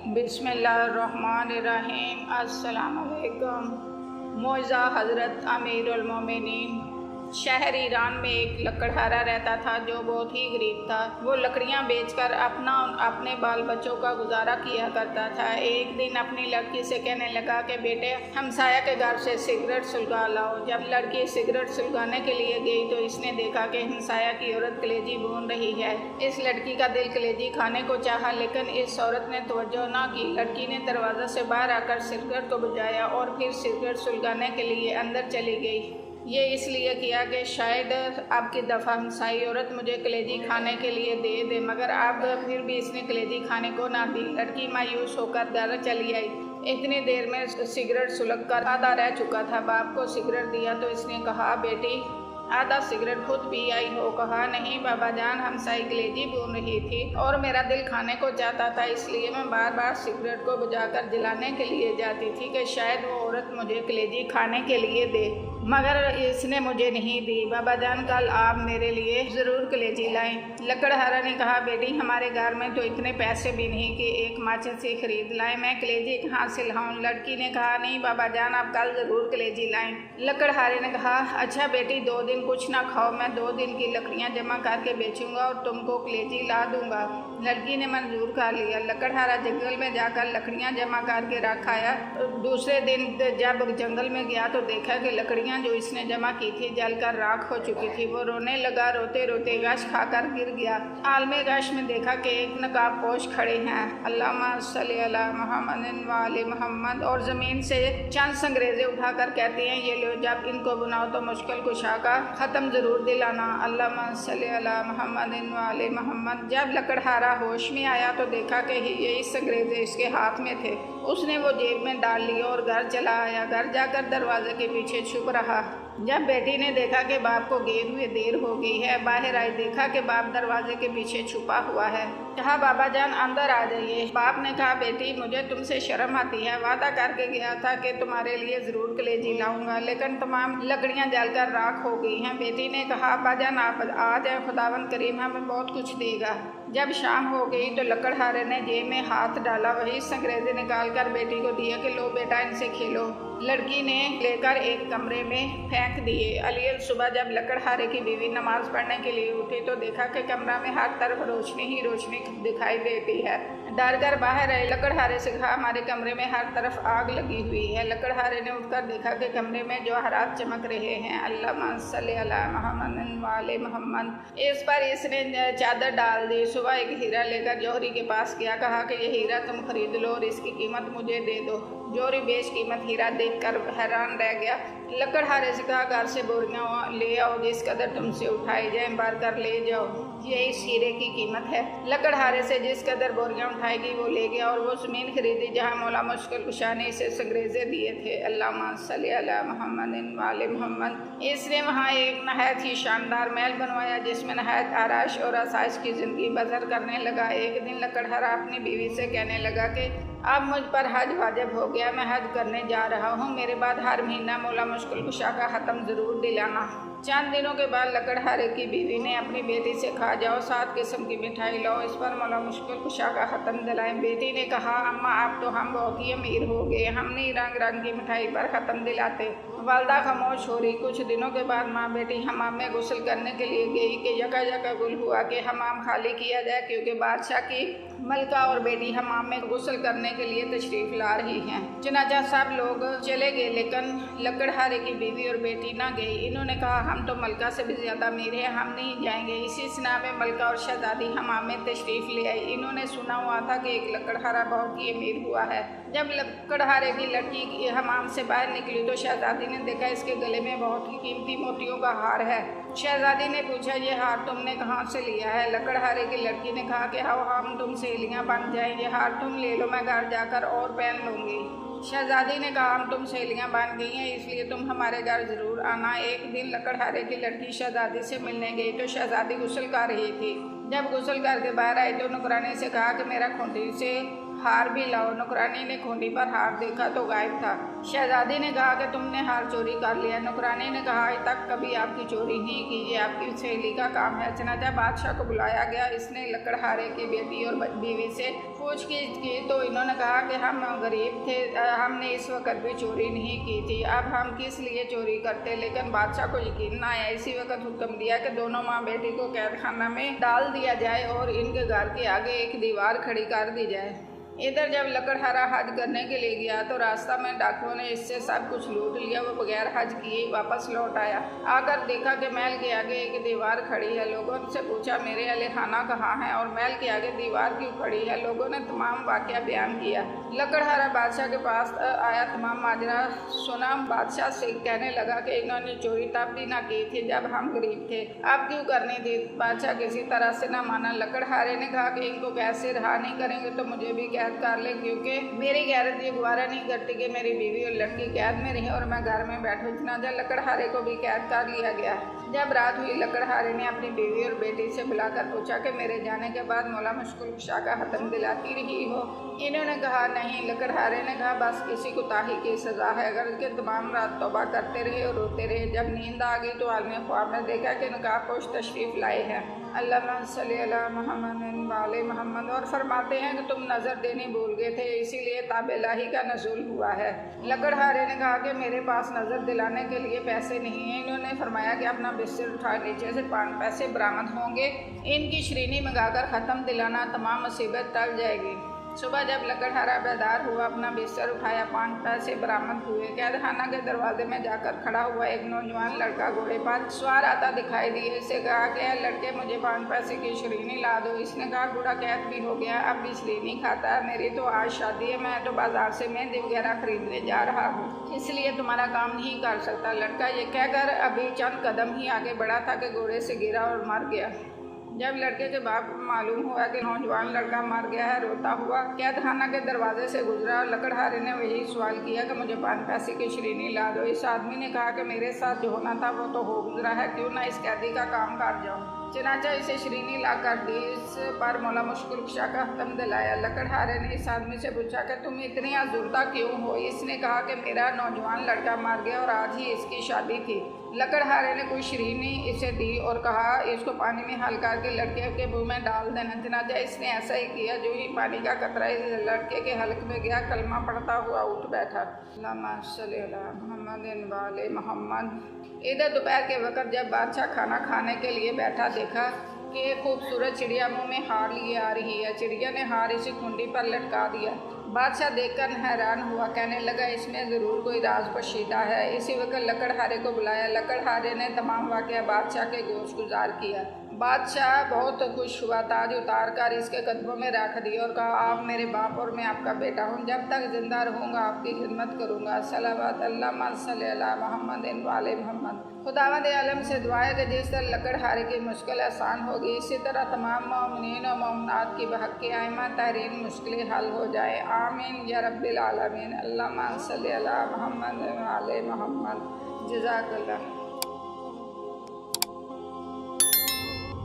बिस्मिल्लाहिर्रहमानिर्रहीम। अस्सलाम वालेकुम। मौज़ा हज़रत अमीरुल मोमिनीन। शहर ईरान में एक लकड़हारा रहता था जो बहुत ही गरीब था। वो लकड़ियाँ बेचकर अपने बाल बच्चों का गुजारा किया करता था। एक दिन अपनी लड़की से कहने लगा कि बेटे, हमसाया के घर से सिगरेट सुलगा लाओ। जब लड़की सिगरेट सुलगाने के लिए गई तो इसने देखा कि हमसाया की औरत कलेजी भून रही है। इस लड़की का दिल कलेजी खाने को चाहा, लेकिन इस औरत ने तवज्जो न की। लड़की ने दरवाज़ा से बाहर आकर सिगरेट को बुझाया और फिर सिगरेट सुलगाने के लिए अंदर चली गई। ये इसलिए किया कि शायद अब की दफ़ा हमसाई औरत मुझे कलेजी खाने के लिए दे, मगर अब फिर भी इसने कलेजी खाने को ना दी। लड़की मायूस होकर घर चली आई। इतनी देर में सिगरेट सुलग कर आधा रह चुका था। बाप को सिगरेट दिया तो इसने कहा, बेटी आधा सिगरेट खुद पी आई हो? कहा, नहीं बाबा जान, हमसाई कलेजी भून रही थी और मेरा दिल खाने को चाहता था, इसलिए मैं बार बार सिगरेट को बुझाकर जलाने के लिए जाती थी कि शायद वो औरत मुझे कलेजी खाने के लिए दे, मगर इसने मुझे नहीं दी। बाबा जान, कल आप मेरे लिए ज़रूर कलेजी लाएं। लकड़हारा ने कहा, बेटी हमारे घर में तो इतने पैसे भी नहीं कि एक माचिस से खरीद लाएं, मैं कलेजी कहाँ से लाऊं? लड़की ने कहा, नहीं बाबा जान, आप कल ज़रूर कलेजी लाएं। लकड़हारे ने कहा, अच्छा बेटी, 2 दिन कुछ ना खाओ, मैं 2 दिन की लकड़ियाँ जमा करके बेचूंगा और तुमको कलेजी ला दूंगा। लड़की ने मंजूर कर लिया। लकड़हारा जंगल में जाकर लकड़ियाँ जमा करके रख आया। दूसरे दिन जब जंगल में गया तो देखा कि लकड़ियाँ जो इसने जमा की थी जलकर राख हो चुकी थी। वो रोने लगा, रोते रोते गश खाकर गिर गया। आलमे गश में देखा कि एक नकाब पोश खड़े हैं, अल्लाहुम्मा सल्ली अला मुहम्मदिन व आले मुहम्मद, और ज़मीन से चंद संगरेज़े उठाकर कहते हैं, ये लो, जब इनको बुनाओ तो मुश्किल कुशा का ख़त्म ज़रूर दिलाना। अल्लाहुम्मा सल्ली अला मुहम्मदिन व आले मुहम्मद। जब लकड़हारा होश में आया तो देखा कि यही संगरेज़े इसके हाथ में थे। उसने वो जेब में डाल लिया और घर चला आया। घर जाकर दरवाजे के पीछे छुप रहा। जब बेटी ने देखा कि बाप को गए हुए देर हो गई है, बाहर आई, देखा कि बाप दरवाजे के पीछे छुपा हुआ है। कहा, बाबा जान अंदर आ जाइए। बाप ने कहा, बेटी मुझे तुमसे शर्म आती है, वादा करके गया था कि तुम्हारे लिए ज़रूर कलेजी लाऊंगा, लेकिन तमाम लकड़ियां जलकर राख हो गई हैं। बेटी ने कहा, अब्बा जान आप आ जाए, खुदावन करीम हमें बहुत कुछ देगा। जब शाम हो गई तो लकड़हारे ने जेब में हाथ डाला, वही संगरेज़े निकाल कर बेटी को दिया कि लो बेटा, इनसे खेलो। लड़की ने लेकर एक कमरे में फेंक दिए। अलील सुबह जब लकड़हारे की बीवी नमाज पढ़ने के लिए उठी तो देखा कि कमरा में हर तरफ रोशनी ही रोशनी दिखाई देती है। डर कर बाहर आए। लकड़हारे से कहा, हमारे कमरे में हर तरफ आग लगी हुई है। लकड़हारे ने उठकर देखा कि कमरे में जवाहरात चमक रहे हैं। अल्लाहुम्मा सल्ली अला मुहम्मदिन व आले मुहम्मद। इस पर इसने चादर डाल दी। सुबह एक हीरा लेकर जौहरी के पास गया। कहा कि ये हीरा तुम खरीद लो और इसकी कीमत मुझे दे दो। जौहरी बेश कीमत हीरा देखकर हैरान रह गया। लकड़हारे से कहा, घर से बोरियां ले आओ, जिस कदर तुमसे उठाई जाए भर कर ले जाओ, ये इस हीरे की कीमत है। लकड़हारे से जिस कदर बोरियां उठाएगी वो ले गया और वो ज़मीन खरीदी जहाँ मौला मुश्किल कुशा ने इसे संगरेज़े दिए थे। अल्लाहुम्मा सल्ली अला मुहम्मदिन व आले मुहम्मद। इसने वहाँ एक नहायत ही शानदार महल बनवाया जिसमें नहायत आराश और आसाइश की ज़िंदगी बसर करने लगा। एक दिन लकड़हारा अपनी बीवी से कहने लगा कि अब मुझ पर हज वाजिब हो गया, मैं हज करने जा रहा हूँ, मेरे बाद हर महीना मौला मुश्किल कुशा का ख़त्म ज़रूर दिलाना। चंद दिनों के बाद लकड़हारे की बीवी ने अपनी बेटी से कहा, जाओ 7 किस्म की मिठाई लाओ, इस पर मौला मुश्किल कुशा का ख़त्म दिलाएं। बेटी ने कहा, अम्मा अब तो हम बहुत ही अमीर हो गए, हम नहीं रंग रंग की मिठाई पर ख़त्म दिलाते। वालदा खामोश हो रही। कुछ दिनों के बाद माँ बेटी हमाम में गुस्ल करने के लिए गई कि यका गुल हुआ कि हमाम खाली किया जाए, क्योंकि बादशाह की मलका और बेटी हमाम में गुस्ल करने के लिए तशरीफ़ ला रही हैं। चनाचा सब लोग चले गए, लेकिन लकड़हारे की बीवी और बेटी ना गई। इन्होंने कहा, हम तो मलका से भी ज़्यादा अमीर हैं, हम नहीं जाएंगे। इसी स्ना में मलका और शहजादी हमाम में तशरीफ़ ले आई। इन्होंने सुना हुआ था कि एक लकड़हारा बहुत ही अमीर हुआ है। जब लकड़हारे की लड़की हमाम से बाहर निकली तो शहजादी ने देखा इसके गले में बहुत ही कीमती मोतियों का हार है। शहजादी ने पूछा, ये हार तुमने कहाँ से लिया है? लकड़हारे की लड़की ने कहा कि हाँ, हम तुम सहेलियाँ बन जाएं, ये हार तुम ले लो, मैं घर जाकर और पहन लूँगी। शहजादी ने कहा, हम तुम सहेलियाँ बन गई हैं, इसलिए तुम हमारे घर ज़रूर आना। एक दिन लकड़हारे की लड़की शहजादी से मिलने गई तो शहजादी गुस्ल कर रही थी। जब गुस्ल करके बाहर आई तो नौकरानी से कहा कि मेरा खूंटी से हार भी लाओ। नौकरानी ने खूंटी पर हार देखा तो गायब था। शहजादी ने कहा कि तुमने हार चोरी कर लिया। नौकरानी ने कहा, आज तक कभी आपकी चोरी नहीं की, ये आपकी सहेली का काम है। चनाचा बादशाह को बुलाया गया। इसने लकड़हारे की बेटी और बीवी से पूछगिछ की तो इन्होंने कहा कि हम गरीब थे, हमने इस वक्त भी चोरी नहीं की थी, अब हम किस लिए चोरी करते। लेकिन बादशाह को यकीन ना आया। इसी वक्त हुक्म दिया कि दोनों माँ बेटी को कैद खाना में डाल दिया जाए और इनके घर के आगे एक दीवार खड़ी कर दी जाए। इधर जब लकड़हारा हज करने के लिए गया तो रास्ता में डाकुओं ने इससे सब कुछ लूट लिया। वो बगैर हज किए वापस लौट आया। आकर देखा कि महल के आगे एक दीवार खड़ी है। लोगों से पूछा, मेरे अहले खाना कहाँ है और महल के आगे दीवार क्यों खड़ी है। लोगों ने तमाम वाक़या बयान किया। लकड़हारा बादशाह के पास आया, तमाम माजरा सुना। बादशाह से कहने लगा कि इन्होंने चोरी तब भी ना की थी जब हम गरीब थे, अब क्यों करनी थी। बादशाह किसी तरह से ना माना। लकड़हारे ने कहा कि इनको कैसे रहा नहीं करेंगे तो मुझे भी कर ले, क्योंकि मेरी गैरत ये गुवारा नहीं करती कि मेरी बीवी और लड़की कैद में रही और मैं घर में बैठूं। चनाचा लकड़हारे को भी कैद कर लिया गया। जब रात हुई, लकड़हारे ने अपनी बीवी और बेटी से बुलाकर पूछा कि मेरे जाने के बाद मौला मुश्किल कुशा का खत्म दिलाती रही हो। इन्होंने कहा, नहीं। लकड़हारे ने कहा, बस किसी कोताही की सज़ा है। अगर के तमाम रात तौबा करते रहे और रोते रहे। जब नींद आ गई तो आलम ख्वाब में देखा कि नकाबपोश तशरीफ़ लाए हैं। अल्लाहुम्मा सल्ली अला मुहम्मद वाले मोहम्मद। और फरमाते हैं कि तुम नज़र देनी भूल गए थे, इसीलिए ताबेलाही का नज़ुल हुआ है। लकड़हारे ने कहा कि मेरे पास नज़र दिलाने के लिए पैसे नहीं हैं। इन्होंने फरमाया कि अपना बिस्तर उठा, नीचे से 5 पैसे बरामद होंगे, इनकी श्रीनी मंगाकर ख़त्म दिलाना, तमाम मुसीबत टल जाएगी। सुबह जब लकड़हारा बेदार हुआ, अपना बिस्तर उठाया, 5 पैसे बरामद हुए। कैदखाना के दरवाजे में जाकर खड़ा हुआ एक नौजवान लड़का घोड़े पर सवार आता दिखाई दिया। इससे कहा कि लड़के, मुझे 5 पैसे की श्रीनी ला दो। इसने कहा, बूढ़ा कैद भी हो गया, अब भी श्रीनी खाता है। मेरी तो आज शादी है, मैं तो बाजार से मेहंदी वगैरह खरीदने जा रहा हूँ, इसलिए तुम्हारा काम नहीं कर सकता। लड़का ये कहकर अभी चंद कदम ही आगे बढ़ा था कि घोड़े से गिरा और मर गया। जब लड़के के बाप को मालूम हुआ कि नौजवान लड़का मर गया है, रोता हुआ कैदखाना के दरवाजे से गुजरा। लकड़हारे ने वही सवाल किया कि मुझे 5 पैसे की श्रीनी ला दो। इस आदमी ने कहा कि मेरे साथ जो होना था वो तो हो गुजरा है, क्यों ना इस कैदी का काम कर जाऊँ। चनाचा इसे श्रीनी ला कर दी। इस पर मौला मुश्किल कुशा का खत्म दिलाया। लकड़हारे ने इस आदमी से पूछा कि तुम इतनी आजुर्दा क्यों हो। इसने कहा कि मेरा नौजवान लड़का मर गया और आज ही इसकी शादी थी। लकड़हारे ने कोई श्रीनी इसे दी और कहा, इसको पानी में हल करके लड़के के मुँह में डाल देना। चनाचा इसने ऐसा ही किया। जो ही पानी का कतरा इस लड़के के हल्क में गया, कलमा पढ़ता हुआ उठ बैठा। अल्लाहुम्मा सल्ली अला मुहम्मद वाले मोहम्मद। इधर दोपहर के वक़्त जब बादशाह खाना खाने के लिए बैठा, देखा कि खूबसूरत चिड़िया मुंह में हार लिए आ रही है। चिड़िया ने हार इसी कुंडी पर लटका दिया। बादशाह देखकर हैरान हुआ, कहने लगा, इसमें ज़रूर कोई राज पोशीदा है। इसी वक्त लकड़हारे को बुलाया। लकड़हारे ने तमाम वाक़या बादशाह के गोश गुजार किया। बादशाह बहुत खुश हुआ, ताज उतार कर इसके कदमों में रख दिया और कहा, आप मेरे बाप और मैं आपका बेटा हूँ, जब तक जिंदा रहूँगा आपकी खिदमत करूँगा। सलावत अल्लाहुम्मा सल्ली अला मुहम्मद वाले मोहम्मद। खुदावंद आलम से दुआ है कि जिस तरह लकड़हारे की मुश्किल आसान होगी, इसी तरह तमाम मोमिनीन और मोमिनात की बहक की आइमा तहरीन मुश्किलें हल हो जाए। आमीन या रब्बिल आलमीन। अल्लाहुम्मा सल्ली अला मुहम्मद वाले मोहम्मद। जज़ाकल्लाह।